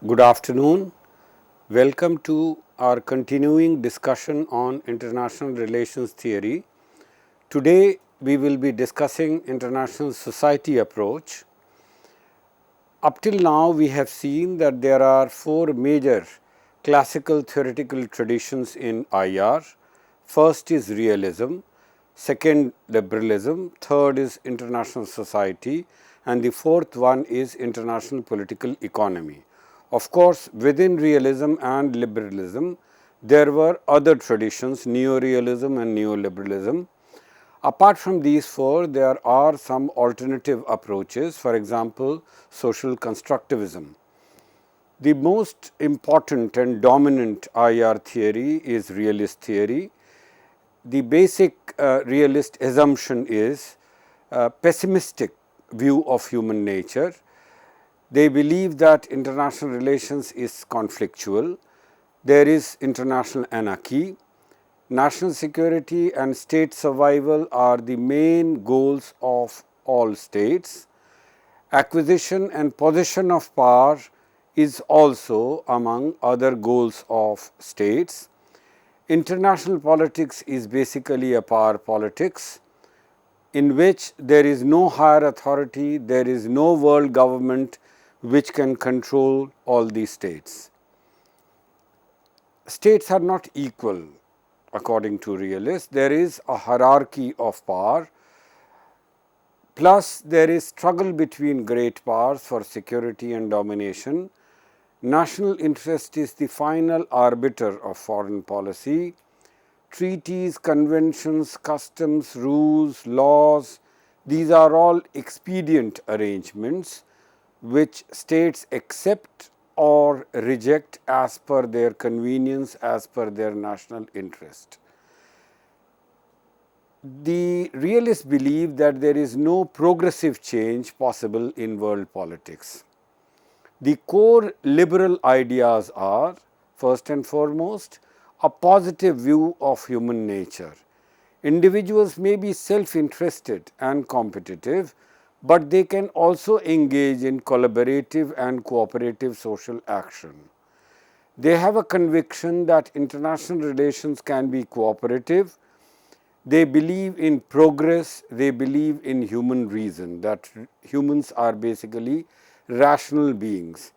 Good afternoon. Welcome to our continuing discussion on international relations theory. Today we will be discussing international society approach. Up till now we have seen that there are four major classical theoretical traditions in IR. First is realism, second liberalism, third is international society, and the fourth one is international political economy. Of course, within realism and liberalism, there were other traditions, neorealism and neoliberalism. Apart from these four, there are some alternative approaches, for example, social constructivism. The most important and dominant IR theory is realist theory. The basic realist assumption is a pessimistic view of human nature. They believe that international relations is conflictual. There is international anarchy. National security and state survival are the main goals of all states. Acquisition and possession of power is also among other goals of states. International politics is basically a power politics in which there is no higher authority, there is no world government which can control all these states. States are not equal according to realists. There is a hierarchy of power, plus there is struggle between great powers for security and domination. National interest is the final arbiter of foreign policy. Treaties, conventions, customs, rules, laws, these are all expedient arrangements which states accept or reject as per their convenience, as per their national interest. The realists believe that there is no progressive change possible in world politics. The core liberal ideas are, first and foremost, a positive view of human nature. Individuals may be self-interested and competitive, but they can also engage in collaborative and cooperative social action. They have a conviction that international relations can be cooperative. They believe in progress, they believe in human reason, that humans are basically rational beings.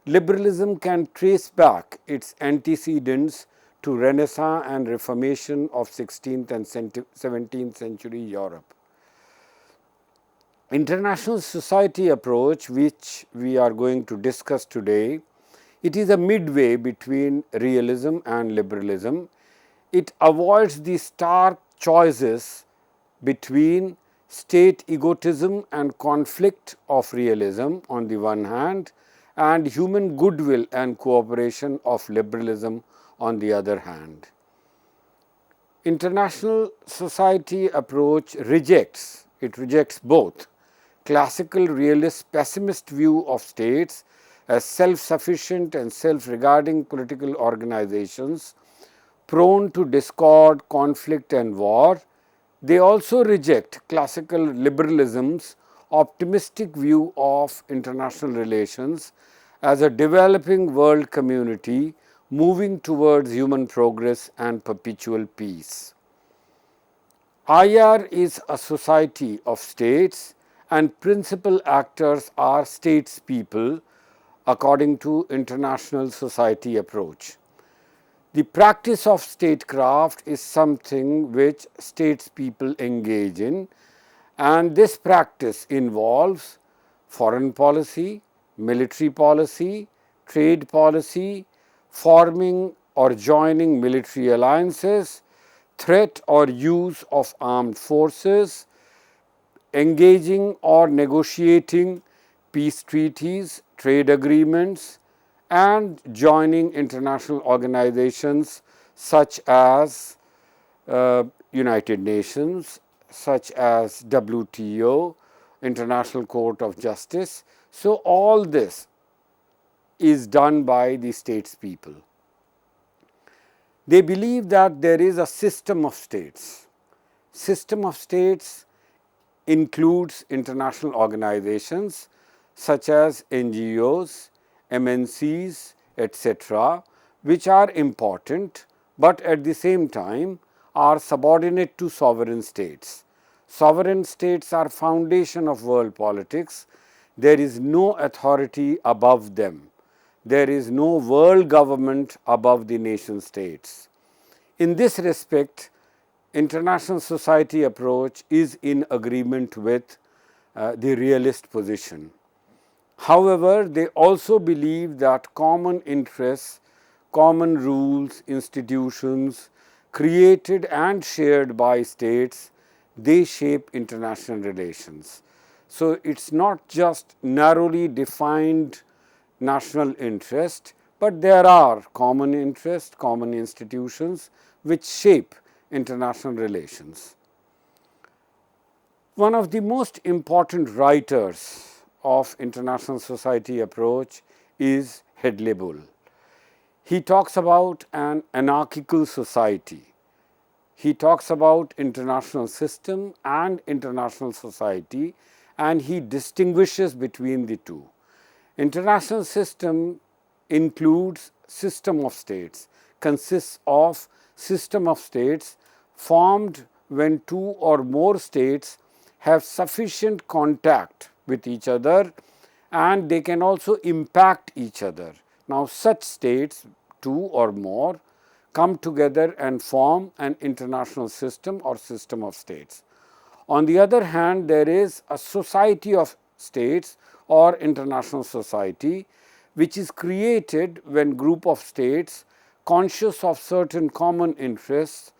Liberalism can trace back its antecedents to Renaissance and Reformation of 16th and 17th century Europe. International society approach, which we are going to discuss today, it is a midway between realism and liberalism. It avoids the stark choices between state egotism and conflict of realism on the one hand, and human goodwill and cooperation of liberalism on the other hand. International society approach rejects both classical realist pessimist view of states as self-sufficient and self-regarding political organizations prone to discord, conflict and war. They also reject classical liberalism's optimistic view of international relations as a developing world community moving towards human progress and perpetual peace. IR is a society of states and principal actors are statespeople according to international society approach. The practice of statecraft is something which statespeople engage in, and this practice involves foreign policy, military policy, trade policy, forming or joining military alliances, threat or use of armed forces, engaging or negotiating peace treaties, trade agreements, and joining international organizations such as United Nations, such as WTO, International Court of Justice. So, all this is done by the statespeople. They believe that there is a system of states. System of states includes international organizations such as NGOs, MNCs, etc., which are important, but at the same time are subordinate to sovereign states. Sovereign states are foundation of world politics. There is no authority above them. There is no world government above the nation states. In this respect, international society approach is in agreement with the realist position. However, they also believe that common interests, common rules, institutions created and shared by states, they shape international relations. So, it is not just narrowly defined national interest, but there are common interests, common institutions which shape international relations. One of the most important writers of international society approach is Hedley Bull. He talks about an anarchical society. He talks about international system and international society, and he distinguishes between the two. International system includes system of states, consists of system of states formed when two or more states have sufficient contact with each other and they can also impact each other. Now, such states, two or more, come together and form an international system or system of states. On the other hand, there is a society of states or international society which is created when group of states conscious of certain common interests,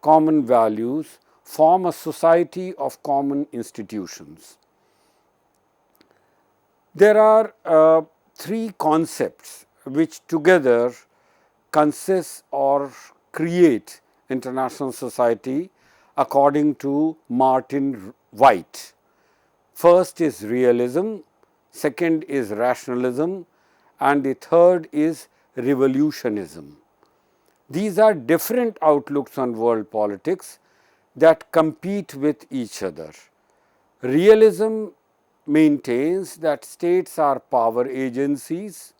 common values, form a society of common institutions. There are three concepts which together consist or create international society according to Martin White. First is realism, second is rationalism, and the third is revolutionism. These are different outlooks on world politics that compete with each other. Realism maintains that states are power agencies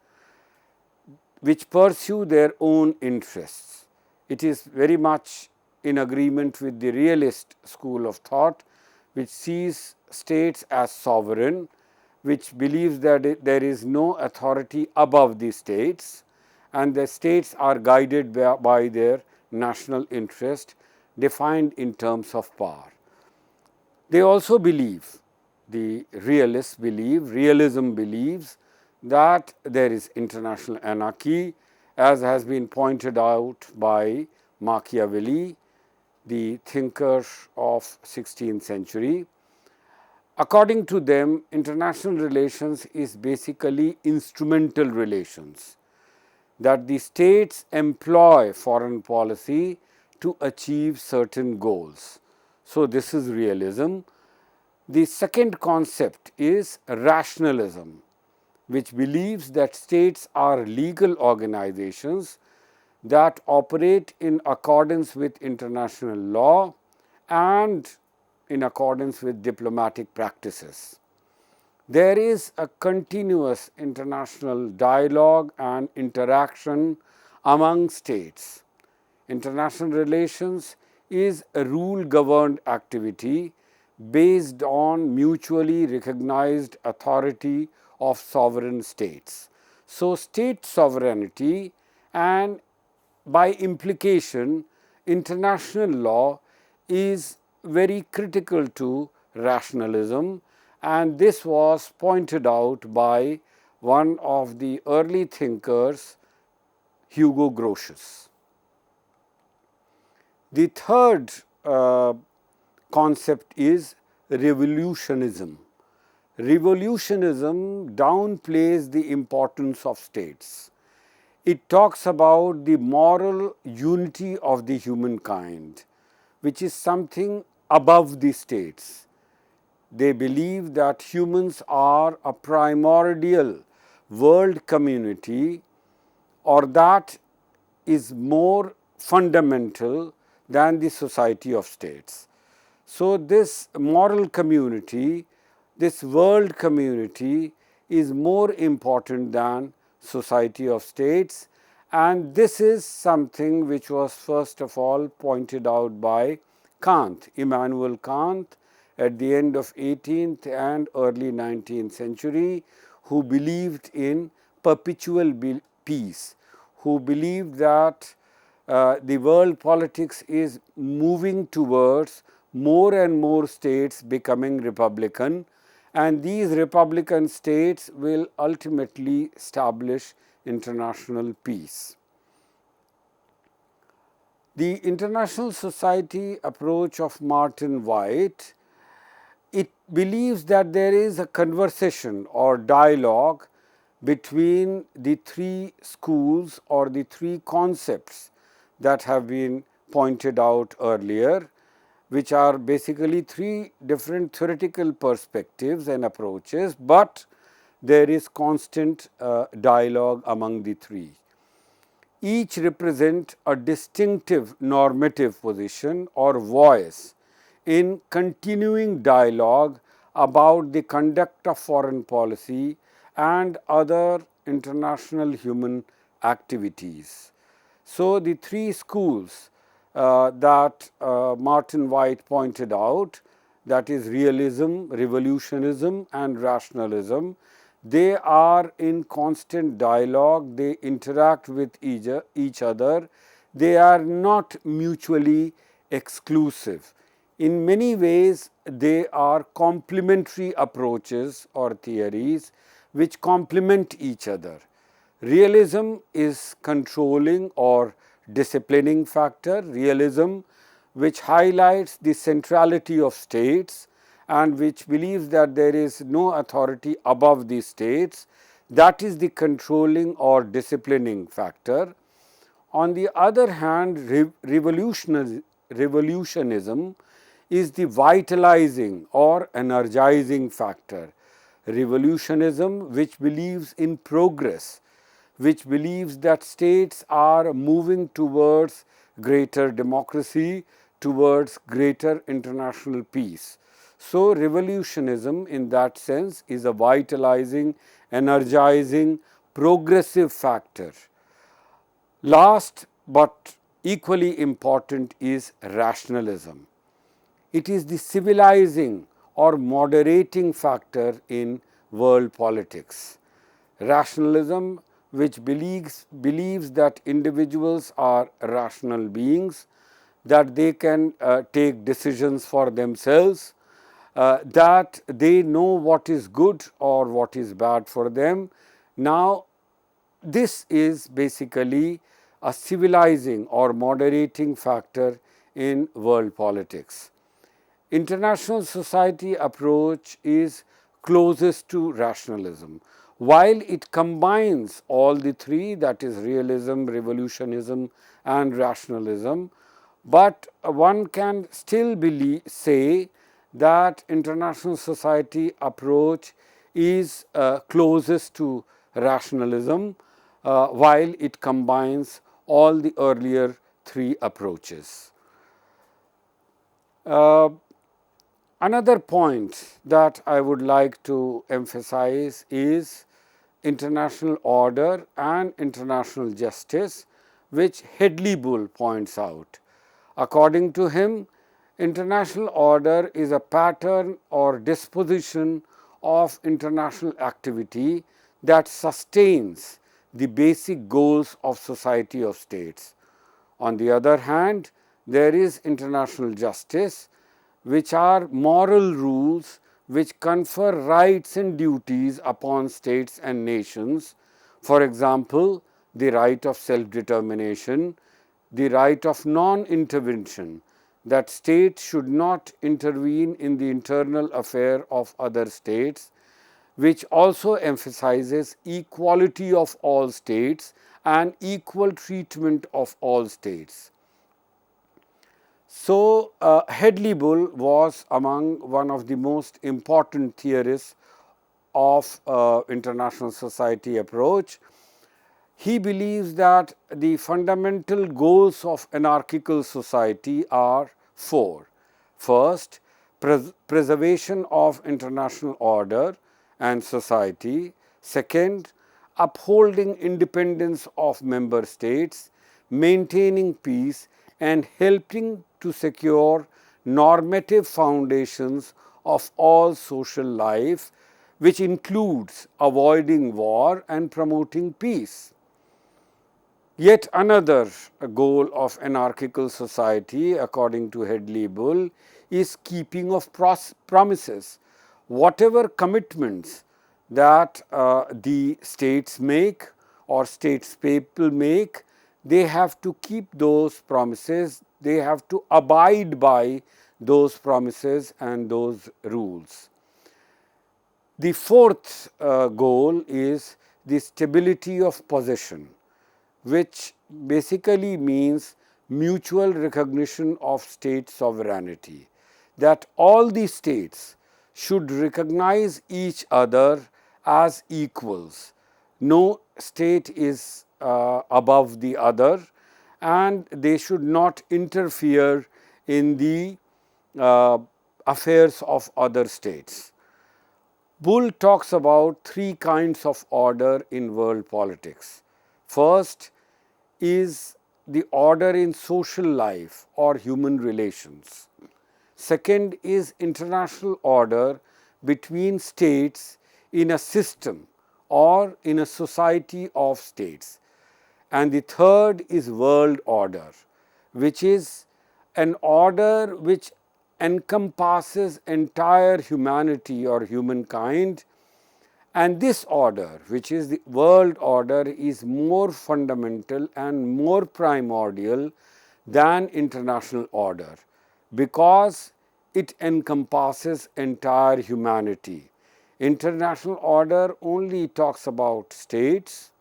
which pursue their own interests. It is very much in agreement with the realist school of thought, which sees states as sovereign, which believes that there is no authority above the states and the states are guided by their national interest defined in terms of power. They also believe, the realists believe, realism believes that there is international anarchy, as has been pointed out by Machiavelli, the thinker of 16th century. According to them, international relations is basically instrumental relations, that the states employ foreign policy to achieve certain goals. So, this is realism. The second concept is rationalism, which believes that states are legal organizations that operate in accordance with international law and in accordance with diplomatic practices. There is a continuous international dialogue and interaction among states. International relations is a rule-governed activity based on mutually recognized authority of sovereign states. So, state sovereignty and by implication international law is very critical to rationalism, and this was pointed out by one of the early thinkers, Hugo Grotius. The third concept is revolutionism. Revolutionism downplays the importance of states. It talks about the moral unity of the humankind, which is something above the states. They believe that humans are a primordial world community, or that is more fundamental than the society of states. So, this moral community, this world community is more important than society of states, and this is something which was first of all pointed out by Kant, Immanuel Kant, at the end of 18th and early 19th century, who believed in perpetual peace, who believed that the world politics is moving towards more and more states becoming republican, and these republican states will ultimately establish international peace. The international society approach of Martin White, it believes that there is a conversation or dialogue between the three schools or the three concepts that have been pointed out earlier, which are basically three different theoretical perspectives and approaches, but there is constant dialogue among the three. Each represent a distinctive normative position or voice in continuing dialogue about the conduct of foreign policy and other international human activities. So, the three schools that Martin White pointed out, that is realism, revolutionism and rationalism, they are in constant dialogue, they interact with each other, they are not mutually exclusive. In many ways, they are complementary approaches or theories which complement each other. Realism is controlling or disciplining factor, realism which highlights the centrality of states and which believes that there is no authority above the states, that is the controlling or disciplining factor. On the other hand, revolutionism is the vitalizing or energizing factor. Revolutionism which believes in progress, which believes that states are moving towards greater democracy, towards greater international peace. So, revolutionism in that sense is a vitalizing, energizing, progressive factor. Last but equally important is rationalism. It is the civilizing or moderating factor in world politics. Rationalism which believes that individuals are rational beings, that they can take decisions for themselves, that they know what is good or what is bad for them. Now, this is basically a civilizing or moderating factor in world politics. International society approach is closest to rationalism. While it combines all the three, that is realism, revolutionism and rationalism, but one can still say that international society approach is closest to rationalism, while it combines all the earlier three approaches. Another point that I would like to emphasize is international order and international justice, which Hedley Bull points out. According to him, international order is a pattern or disposition of international activity that sustains the basic goals of society of states. On the other hand, there is international justice, which are moral rules which confer rights and duties upon states and nations. For example, the right of self-determination, the right of non-intervention, that states should not intervene in the internal affair of other states, which also emphasizes equality of all states and equal treatment of all states. So, Hedley Bull was among one of the most important theorists of international society approach. He believes that the fundamental goals of anarchical society are four. First, preservation of international order and society. Second, upholding independence of member states, maintaining peace, and helping to secure normative foundations of all social life, which includes avoiding war and promoting peace. Yet another goal of anarchical society, according to Hedley Bull, is keeping of promises. Whatever commitments that the states make or states people make, they have to keep those promises, they have to abide by those promises and those rules. The fourth goal is the stability of possession, which basically means mutual recognition of state sovereignty, that all the states should recognize each other as equals. No state is above the other, and they should not interfere in the affairs of other states. Bull talks about three kinds of order in world politics. First is the order in social life or human relations. Second is international order between states in a system or in a society of states. And the third is world order, which is an order which encompasses entire humanity or humankind. And this order, which is the world order, is more fundamental and more primordial than international order, because it encompasses entire humanity. International order only talks about states,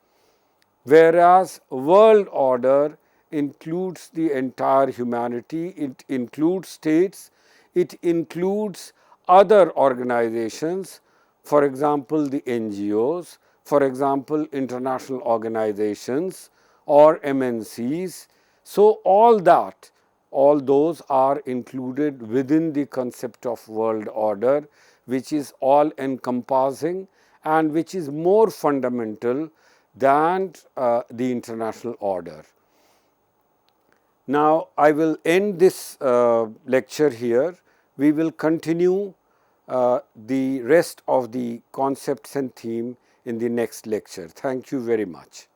whereas world order includes the entire humanity, it includes states, it includes other organizations, for example, the NGOs, for example, international organizations or MNCs. So, all those are included within the concept of world order, which is all encompassing and which is more fundamental than the international order. Now, I will end this lecture here. We will continue the rest of the concepts and theme in the next lecture. Thank you very much.